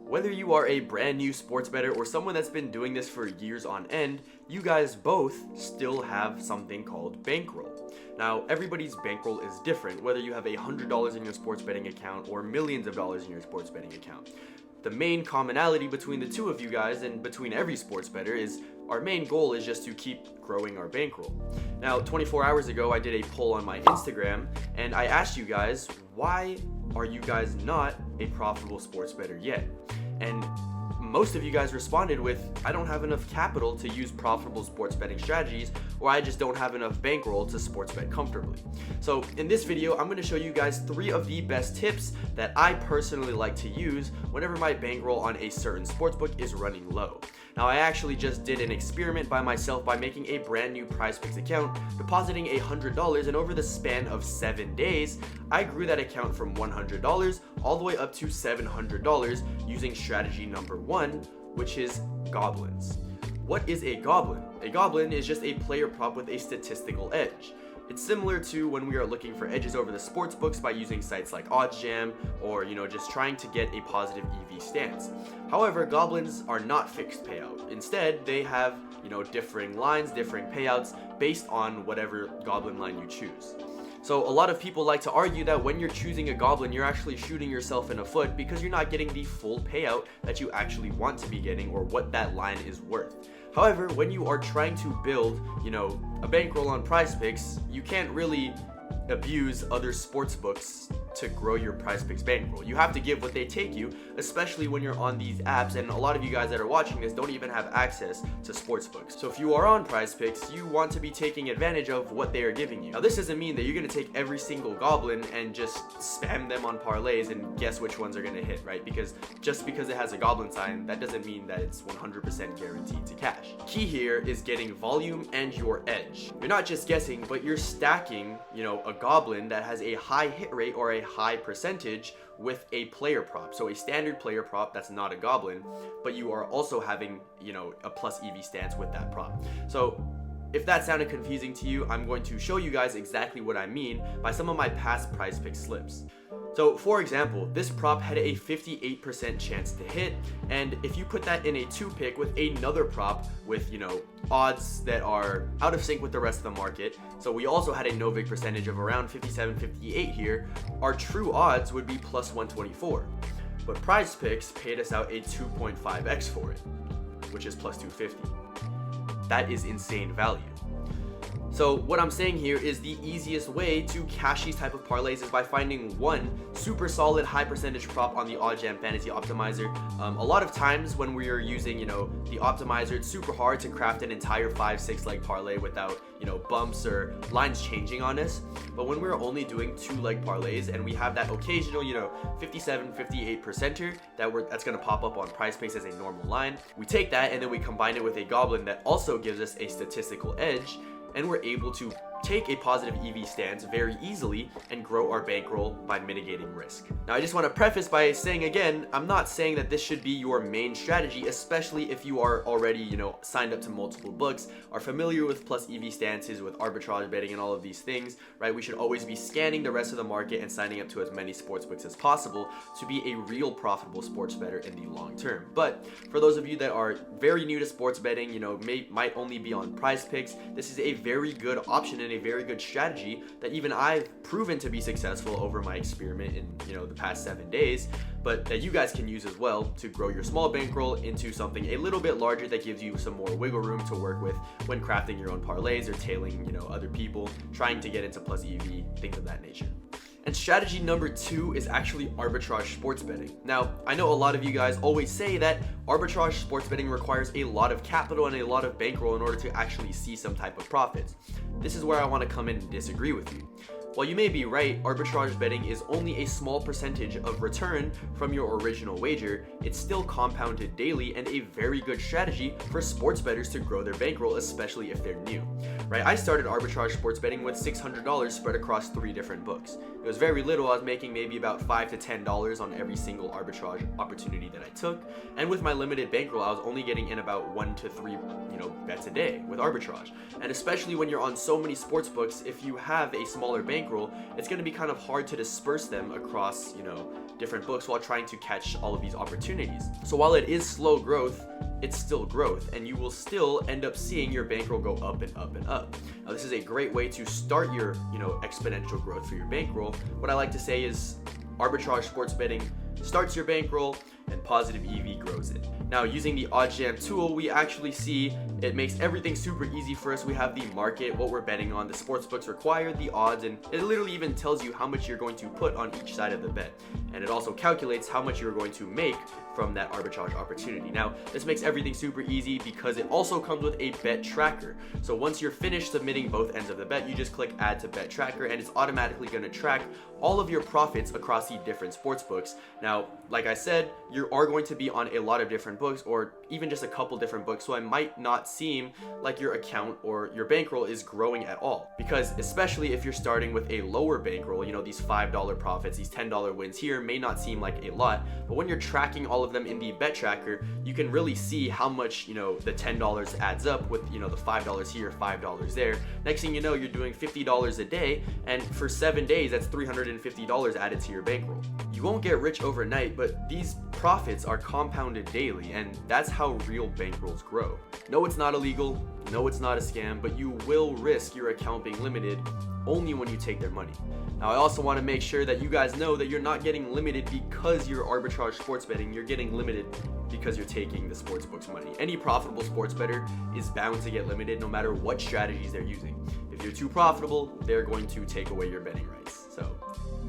Whether you are a brand new sports bettor or someone that's been doing this for years on end, you guys both still have something called bankroll. Now, everybody's bankroll is different, whether you have $100 in your sports betting account or millions of dollars in your sports betting account. The main commonality between the two of you guys and between every sports bettor is our main goal is just to keep growing our bankroll. Now, 24 hours ago, I did a poll on my Instagram and I asked you guys, why are you guys not a profitable sports bettor yet? And most of you guys responded with, I don't have enough capital to use profitable sports betting strategies, or I just don't have enough bankroll to sports bet comfortably. So in this video, I'm going to show you guys 3 of the best tips that I personally like to use whenever my bankroll on a certain sportsbook is running low. Now, I actually just did an experiment by myself by making a brand new PrizePicks account, depositing $100, and over the span of 7 days, I grew that account from $100 all the way up to $700 using strategy number 1, which is goblins. What is a goblin? A goblin is just a player prop with a statistical edge. It's similar to when we are looking for edges over the sports books by using sites like OddsJam or, just trying to get a positive EV stance. However, goblins are not fixed payout. Instead, they have, differing lines, differing payouts based on whatever goblin line you choose. So a lot of people like to argue that when you're choosing a goblin, you're actually shooting yourself in the foot because you're not getting the full payout that you actually want to be getting or what that line is worth. However, when you are trying to build, a bankroll on PrizePicks, you can't really abuse other sports books to grow your PrizePicks bankroll. You have to give what they take you, especially when you're on these apps, and a lot of you guys that are watching this don't even have access to sportsbooks. So if you are on PrizePicks, you want to be taking advantage of what they are giving you. Now, this doesn't mean that you're going to take every single goblin and just spam them on parlays and guess which ones are going to hit, right? Because just because it has a goblin sign, that doesn't mean that it's 100% guaranteed to cash. Key here is getting volume and your edge. You're not just guessing, but you're stacking, a goblin that has a high hit rate or a high percentage with a player prop. So a standard player prop that's not a goblin, but you are also having, a plus EV stance with that prop. So if that sounded confusing to you, I'm going to show you guys exactly what I mean by some of my past PrizePicks slips. So for example, this prop had a 58% chance to hit, and if you put that in a 2-pick with another prop with, odds that are out of sync with the rest of the market, so we also had a no-vig percentage of around 57-58 here, our true odds would be plus 124. But PrizePicks paid us out a 2.5x for it, which is plus 250. That is insane value. So what I'm saying here is the easiest way to cash these type of parlays is by finding one super solid high percentage prop on the OddsJam Fantasy Optimizer. A lot of times when we are using, the optimizer, it's super hard to craft an entire 5-6 leg parlay without, bumps or lines changing on us. But when we're only doing 2-leg parlays and we have that occasional, 57-58%er that's going to pop up on PrizePicks as a normal line, we take that and then we combine it with a goblin that also gives us a statistical edge, and we're able to take a positive EV stance very easily and grow our bankroll by mitigating risk. Now, I just want to preface by saying again, I'm not saying that this should be your main strategy, especially if you are already, signed up to multiple books, are familiar with plus EV stances, with arbitrage betting and all of these things, right? We should always be scanning the rest of the market and signing up to as many sports books as possible to be a real profitable sports bettor in the long term. But for those of you that are very new to sports betting, might only be on PrizePicks, this is a very good option and a very good strategy that even I've proven to be successful over my experiment in the past 7 days, but that you guys can use as well to grow your small bankroll into something a little bit larger that gives you some more wiggle room to work with when crafting your own parlays or tailing other people trying to get into plus EV, things of that nature. And strategy number 2 is actually arbitrage sports betting. Now, I know a lot of you guys always say that arbitrage sports betting requires a lot of capital and a lot of bankroll in order to actually see some type of profits. This is where I want to come in and disagree with you. While you may be right, arbitrage betting is only a small percentage of return from your original wager, it's still compounded daily and a very good strategy for sports bettors to grow their bankroll, especially if they're new. right? I started arbitrage sports betting with $600 spread across 3 different books. It was very little. I was making maybe about $5 to $10 on every single arbitrage opportunity that I took. And with my limited bankroll, I was only getting in about 1 to 3, bets a day with arbitrage. And especially when you're on so many sports books, if you have a smaller bankroll, it's going to be kind of hard to disperse them across, different books while trying to catch all of these opportunities. So while it is slow growth, it's still growth, and you will still end up seeing your bankroll go up and up and up. Now, this is a great way to start your, exponential growth for your bankroll. What I like to say is arbitrage sports betting starts your bankroll and positive EV grows it. Now, using the OddsJam tool, we actually see it makes everything super easy for us. We have the market, what we're betting on, the sports books required, the odds, and it literally even tells you how much you're going to put on each side of the bet. And it also calculates how much you're going to make from that arbitrage opportunity. Now, this makes everything super easy because it also comes with a bet tracker. So once you're finished submitting both ends of the bet, you just click add to bet tracker, and it's automatically going to track all of your profits across the different sports books. Now, like I said, you are going to be on a lot of different books, or even just a couple different books, so it might not seem like your account or your bankroll is growing at all. Because especially if you're starting with a lower bankroll, these $5 profits, these $10 wins here may not seem like a lot, but when you're tracking all of them in the bet tracker, you can really see how much, the $10 adds up with, the $5 here, $5 there. Next thing you know, you're doing $50 a day, and for 7 days, that's $350 added to your bankroll. You won't get rich overnight, but these profits are compounded daily, and that's how real bankrolls grow. No, it's not illegal. No, it's not a scam, but you will risk your account being limited only when you take their money. Now, I also want to make sure that you guys know that you're not getting limited because you're arbitrage sports betting. You're getting limited because you're taking the sportsbook's money. Any profitable sports bettor is bound to get limited no matter what strategies they're using. If you're too profitable, they're going to take away your betting rights. So,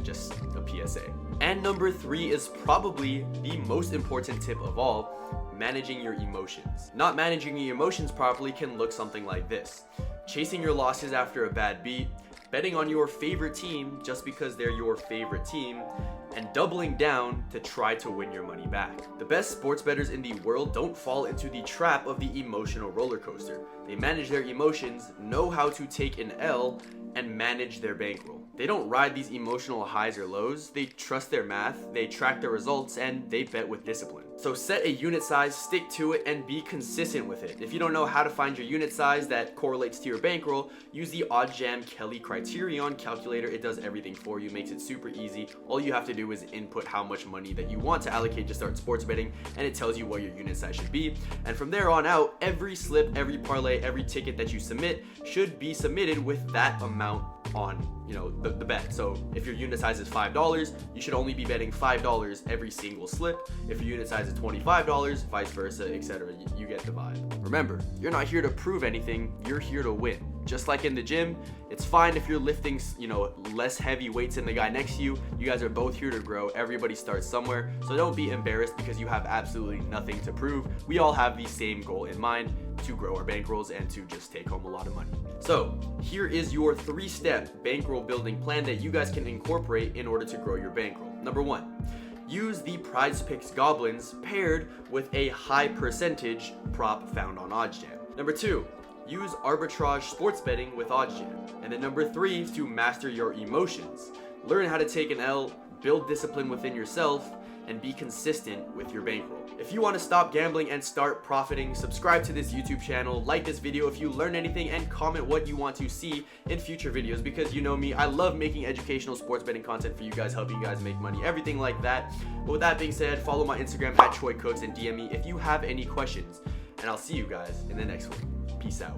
just a PSA. And number 3 is probably the most important tip of all: managing your emotions. Not managing your emotions properly can look something like this: chasing your losses after a bad beat, betting on your favorite team just because they're your favorite team, and doubling down to try to win your money back. The best sports bettors in the world don't fall into the trap of the emotional roller coaster. They manage their emotions, know how to take an L, and manage their bankroll. They don't ride these emotional highs or lows. They trust their math, they track their results, and they bet with discipline. So set a unit size, stick to it, and be consistent with it. If you don't know how to find your unit size that correlates to your bankroll, use the OddsJam Kelly Criterion calculator. It does everything for you, makes it super easy. All you have to do is input how much money that you want to allocate to start sports betting, and it tells you what your unit size should be. And from there on out, every slip, every parlay, every ticket that you submit should be submitted with that amount on the bet. So if your unit size is $5, you should only be betting $5 every single slip. If your unit size is $25, vice versa, etc. You get the vibe. Remember, you're not here to prove anything, you're here to win. Just like in the gym, it's fine if you're lifting, less heavy weights than the guy next to you. You guys are both here to grow. Everybody starts somewhere. So don't be embarrassed because you have absolutely nothing to prove. We all have the same goal in mind: to grow our bankrolls and to just take home a lot of money. So here is your 3-step bankroll building plan that you guys can incorporate in order to grow your bankroll. Number 1, use the Prize Picks Goblins paired with a high percentage prop found on OddsJam. Number 2, use arbitrage sports betting with OddsJam. And then number 3 is to master your emotions. Learn how to take an L, build discipline within yourself, and be consistent with your bankroll. If you want to stop gambling and start profiting, subscribe to this YouTube channel, like this video if you learned anything, and comment what you want to see in future videos, because you know me, I love making educational sports betting content for you guys, helping you guys make money, everything like that. But with that being said, follow my Instagram @ChoyCooks and DM me if you have any questions, and I'll see you guys in the next one. Peace out.